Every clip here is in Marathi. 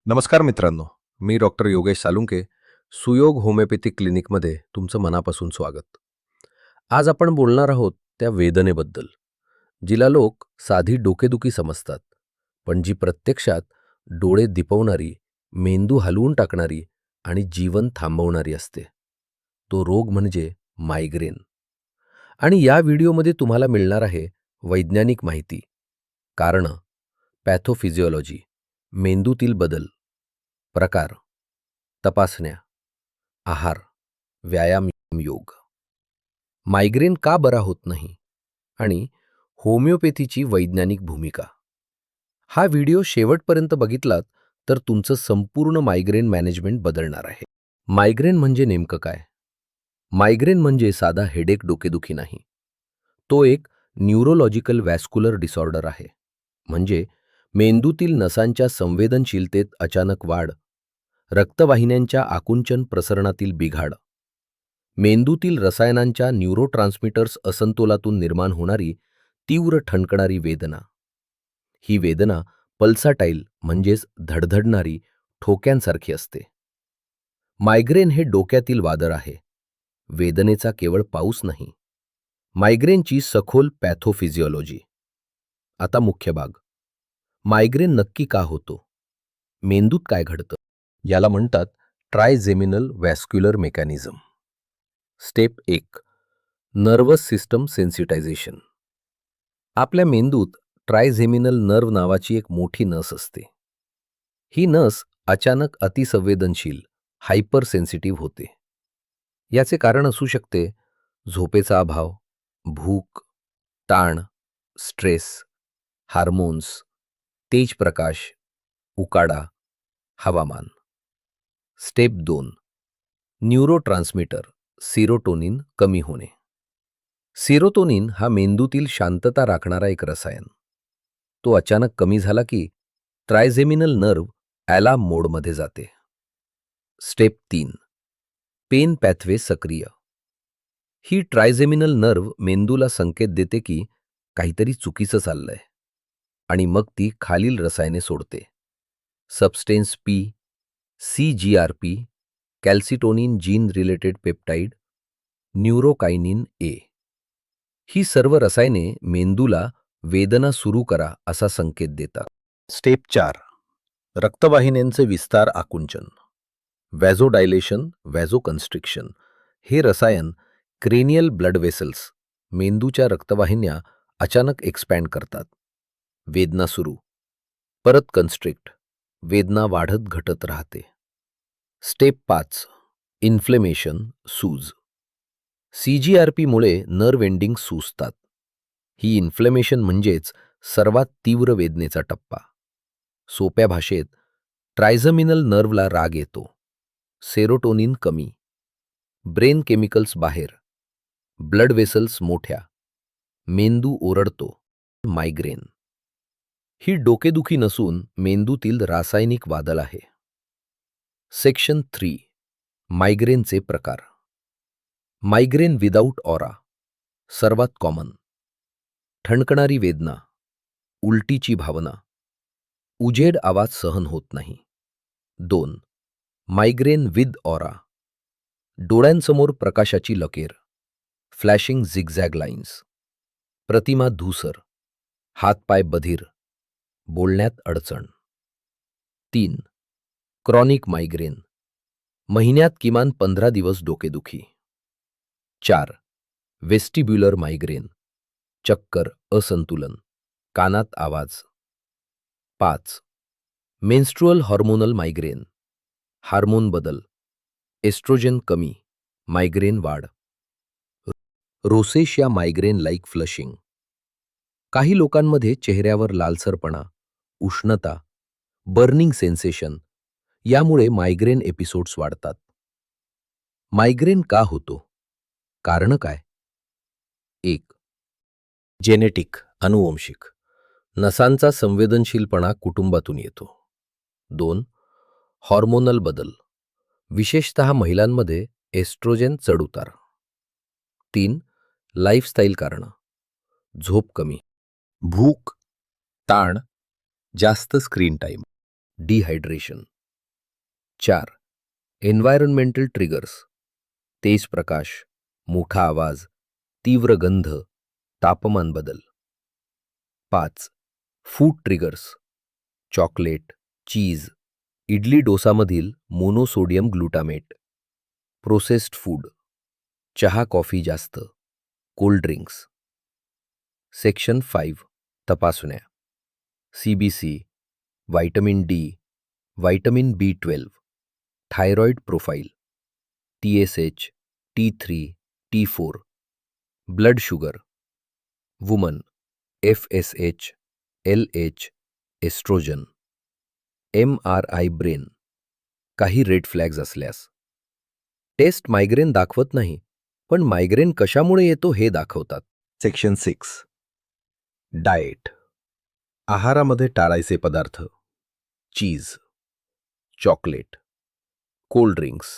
नमस्कार मित्रांनो, मी डॉक्टर योगेश सालुंके, सुयोग होमिओपॅथिक क्लिनिकमध्ये तुमचं मनापासून स्वागत. आज आपण बोलणार आहोत त्या वेदनेबद्दल, जिला लोक साधी डोकेदुखी समजतात, पण जी प्रत्यक्षात डोळे दिपवणारी, मेंदू हलवून टाकणारी आणि जीवन थांबवणारी असते. तो रोग म्हणजे मायग्रेन. आणि या व्हिडिओमध्ये तुम्हाला मिळणार आहे वैज्ञानिक माहिती, कारणं, पॅथोफिजिओलॉजी, मेंदूतील बदल, प्रकार, तपासण्या, आहार, व्यायाम, योग. मायग्रेन का बरा होत नाही आणि होमिओपॅथीची वैज्ञानिक भूमिका. हा व्हिडिओ शेवटपर्यंत बघितलात तर तुमचं संपूर्ण मायग्रेन मॅनेजमेंट बदलणार आहे. मायग्रेन म्हणजे नेमकं काय? मायग्रेन म्हणजे साधा हेडेक डोकेदुखी नाही. तो एक न्यूरोलॉजिकल व्हॅस्क्युलर डिसऑर्डर आहे. म्हणजे मेंदूतील नसांच्या संवेदनशीलतेत अचानक वाढ, रक्तवाहिन्यांच्या आकुंचन प्रसरणातील बिघाड, मेंदूतील रसायनांच्या न्यूरोट्रान्समीटर्स असंतोलातून निर्माण होणारी तीव्र ठणकणारी वेदना. ही वेदना पल्साटाईल म्हणजेच धडधडणारी, ठोक्यांसारखी असते. मायग्रेन हे डोक्यातील वादळ आहे, वेदनेचा केवळ पाऊस नाही. मायग्रेनची सखोल पॅथोफिजिओलॉजी. आता मुख्य भाग. मायग्रेन नक्की का होतो? मेंदूत काय घडतं? याला म्हणतात trigeminal vascular mechanism. Step 1. Nervous system sensitization. आपल्या मेंदूत ट्रायझेमिनल नर्व नावाची एक मोठी नस असते. ही नस अचानक अतिसंवेदनशील, हायपर सेन्सिटिव्ह होते. याचे कारण असू शकते झोपेचा अभाव, भूक, ताण, स्ट्रेस, हार्मोन्स, तेज प्रकाश, उकाडा, हवामान. स्टेप 2. न्यूरोट्रान्समीटर सेरोटोनिन कमी होणे. सेरोटोनिन हा मेंदूतील शांतता राखणारा एक रसायन. तो अचानक कमी झाला की ट्रायझेमिनल नर्व अलार्म मोडमध्ये जाते. स्टेप 3. पेन पॅथवे सक्रिय. ही ट्रायझेमिनल नर्व मेंदूला संकेत देते की काहीतरी चुकीचं चाललंय आणि मग ती खालील रसायने सोडते. Substance P, CGRP, calcitonin gene related peptide, neurokinin A. ही सर्व रसायने मेंदूला वेदना सुरू करा असा संकेत देतात. स्टेप 4. रक्तवाहिन्यांचे विस्तार आकुंचन. व्हॅझोडायलेशन, व्हॅझोकन्स्ट्रिक्शन. हे रसायन क्रेनियल ब्लड वेसल्स, मेंदूच्या रक्तवाहिन्या अचानक एक्सपॅन्ड करतात. वेदना सुरू, परत कन्स्ट्रिक्ट, वेदना वाढत घटत राहते. स्टेप 5. इन्फ्लेमेशन, सूज. CGRPमुळे नर्व एंडिंग सुजतात. ही इन्फ्लेमेशन म्हणजेच सर्वात तीव्र वेदनेचा टप्पा. सोप्या भाषेत ट्रायझेमिनल नर्वला राग येतो, सेरोटोनिन कमी, ब्रेन केमिकल्स बाहेर, ब्लड वेसल्स मोठ्या, मेंदू ओरडतो. मायग्रेन ही डोकेदुखी नसून मेंदूतील रासायनिक वादळ आहे. सेक्शन 3. मायग्रेनचे प्रकार. Migraine without aura. सर्वात कॉमन. ठणकणारी वेदना, उलटीची भावना, उजेड आवाज सहन होत नाही. 2. Migraine with aura. डोळ्यांसमोर प्रकाशाची लकेर, फ्लॅशिंग झिगझॅग लाईन्स, प्रतिमा धूसर, हातपाय बधीर, बोलण्यात अडचण. 3. Chronic migraine. महिन्यात किमान 15 दिवस डोकेदुखी. 4. Vestibular migraine. चक्कर, असंतुलन, कानात आवाज. 5. Menstrual hormonal migraine. हार्मोन बदल, एस्ट्रोजन कमी, मायग्रेन वाढ. Rosacea migraine like flushing. काही लोकांमध्ये चेहऱ्यावर लालसरपणा, उष्णता, बर्निंग सेन्सेशन यामुळे मायग्रेन एपिसोड्स वाढतात. मायग्रेन का होतो? कारणं काय? 1. जेनेटिक, अनुवंशिक. नसांचा संवेदनशीलपणा कुटुंबातून येतो. 2. हॉर्मोनल बदल, विशेषतः महिलांमध्ये एस्ट्रोजेन चढउतार. 3. लाईफस्टाईल कारणं, झोप कमी, भूक, ताण, जास्त screen time, dehydration. 4. Environmental triggers, तेज प्रकाश, मोठा आवाज, तीव्र गंध, तापमान बदल. 5. Food triggers, chocolate, cheese, idli डोसामधील मोनोसोडियम ग्लुटामेट, प्रोसेस्ड फूड, चहा कॉफी जास्त, कोल्ड ड्रिंक्स. सेक्शन 5. तपासण्या, CBC, vitamin D, vitamin B12, thyroid profile, TSH, T3, T4, blood sugar, woman, FSH, LH, estrogen, MRI brain. काही रेड फ्लॅग्स असल्यास. टेस्ट मायग्रेन दाखवत नाही, पण मायग्रेन कशामुळे येतो हे दाखवतात. सेक्शन 6. डाएट. आहारामध्ये टाळायचे पदार्थ: चीज, चॉकलेट, कोल्ड ड्रिंक्स,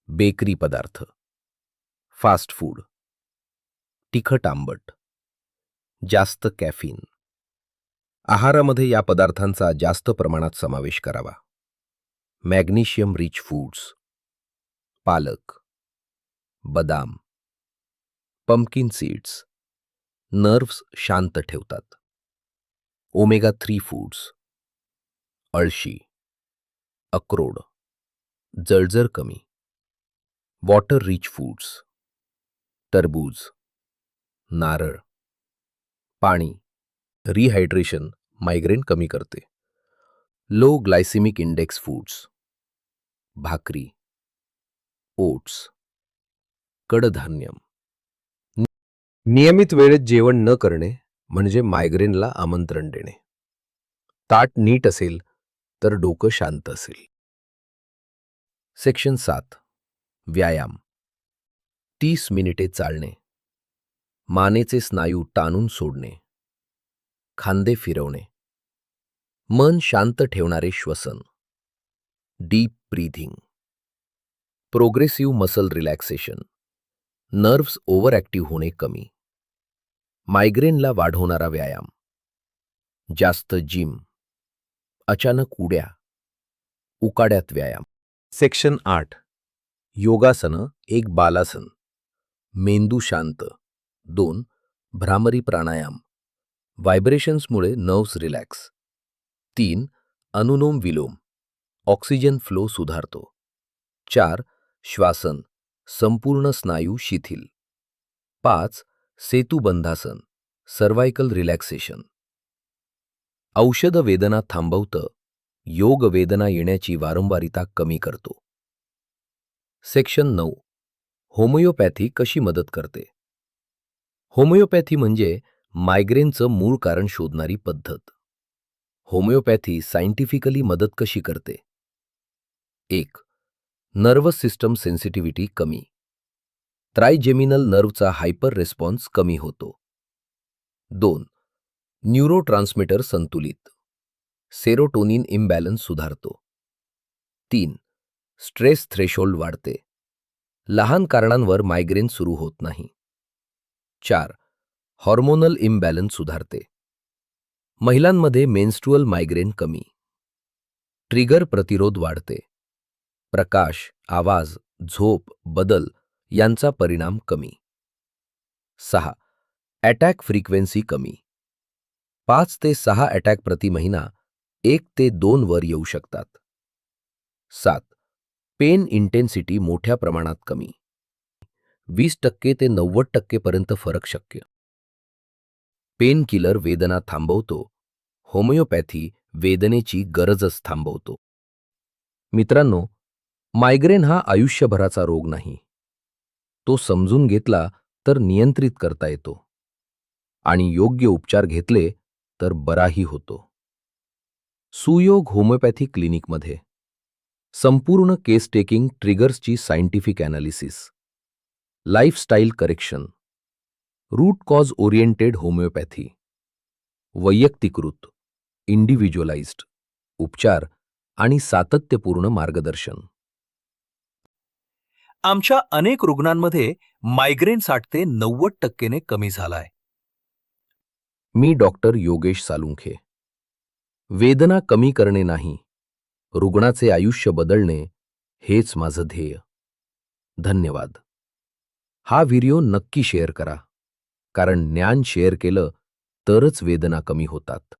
बेकरी पदार्थ, फास्ट फूड, तिखट आंबट, जास्त कॅफीन. आहारामध्ये या पदार्थांचा जास्त प्रमाणात समावेश करावा. मॅग्नेशियम रिच फूड्स, पालक, बदाम, पंपकिन सीड्स, नर्व्स शांत ठेवतात. ओमेगा 3 फूड्स, अळशी, अक्रोड, जळजळ कमी. वॉटर रिच फूड्स, टरबूज, नारळ, पाणी. रिहायड्रेशन मायग्रेन कमी करते. लो ग्लायसेमिक इंडेक्स फूड्स, भाकरी, ओट्स, कडधान्य. नियमित वेळेत जेवण न करणे म्हणजे मायग्रेनला आमंत्रण देणे. ताट नीट असेल तर डोकं शांत असेल. सेक्शन 7. व्यायाम. 30 मिनिटे चालणे, मानेचे स्नायू ताणून सोडणे, खांदे फिरवणे, मन शांत ठेवणारे श्वसन, deep breathing. Progressive muscle relaxation, nerves over active होणे कमी. मायग्रेनला वाढवणारा व्यायाम: जास्त जिम, अचानक उड्या, उकाड्यात व्यायाम. सेक्शन 8. योगासनं. 1. बालासन, मेंदू शांत. 2. भ्रामरी प्राणायाम, व्हायब्रेशन्समुळे नर्व्स रिलॅक्स. 3. अनुलोम विलोम, ऑक्सिजन फ्लो सुधारतो. 4. श्वासन, संपूर्ण स्नायू शिथिल. 5. Setu Bandhasana, cervical relaxation. औषध वेदना थांबवतं, योग वेदना येण्याची वारंवारिता कमी करतो. सेक्शन 9. होमिओपॅथी कशी मदत करते? होमिओपॅथी म्हणजे मायग्रेनचं मूळ कारण शोधणारी पद्धत. होमिओपॅथी सायंटिफिकली मदत कशी करते? 1. नर्वस सिस्टम सेन्सिटिव्हिटी कमी. ट्रायजेमिनल नर्वचा हायपर रिस्पॉन्स कमी होतो. 2. न्यूरोट्रान्समीटर संतुलित, सेरोटोनिन इम्बॅलन्स सुधारतो. 3. स्ट्रेस थ्रेशोल्ड वाढते, लहान कारणांवर मायग्रेन सुरू होत नाही. 4. हॉर्मोनल इम्बॅलन्स सुधारते, महिलांमध्ये मेन्स्ट्रुअल मायग्रेन कमी. ट्रिगर प्रतिरोध वाढते, प्रकाश, आवाज, झोप, बदल यांचा परिणाम कमी. 6. अटॅक फ्रिक्वेन्सी कमी, 5 ते 6 अटॅक प्रति महिना 1 ते 2 वर येऊ शकतात. 7. पेन इंटेन्सिटी मोठ्या प्रमाणात कमी, 20% ते 90% पर्यंत फरक शक्य. पेन किलर वेदना थांबवतो, होमिओपॅथी वेदनेची गरजच थांबवतो. मित्रांनो, मायग्रेन हा आयुष्यभराचा रोग नाही. तो समजून घेतला तर नियंत्रित करता येतो आणि योग्य उपचार घेतले तर बराही होतो. सुयोग होमिओपॅथी क्लिनिकमध्ये संपूर्ण केस टेकिंग ट्रिगर्सची scientific analysis, lifestyle correction, root cause oriented homeopathy, वैयक्तिकृत इंडिव्हिज्युअलाइज्ड उपचार आणि सातत्यपूर्ण मार्गदर्शन. आमच्या अनेक रुग्णांमध्ये मायग्रेन 60 ते 90% कमी झालाय. मी डॉक्टर योगेश सालुंखे. वेदना कमी करणे नाही, रुग्णाचे आयुष्य बदलणे हेच माझं ध्येय. धन्यवाद. हा व्हिडिओ नक्की शेअर करा, कारण ज्ञान शेअर केलं तरच वेदना कमी होतात.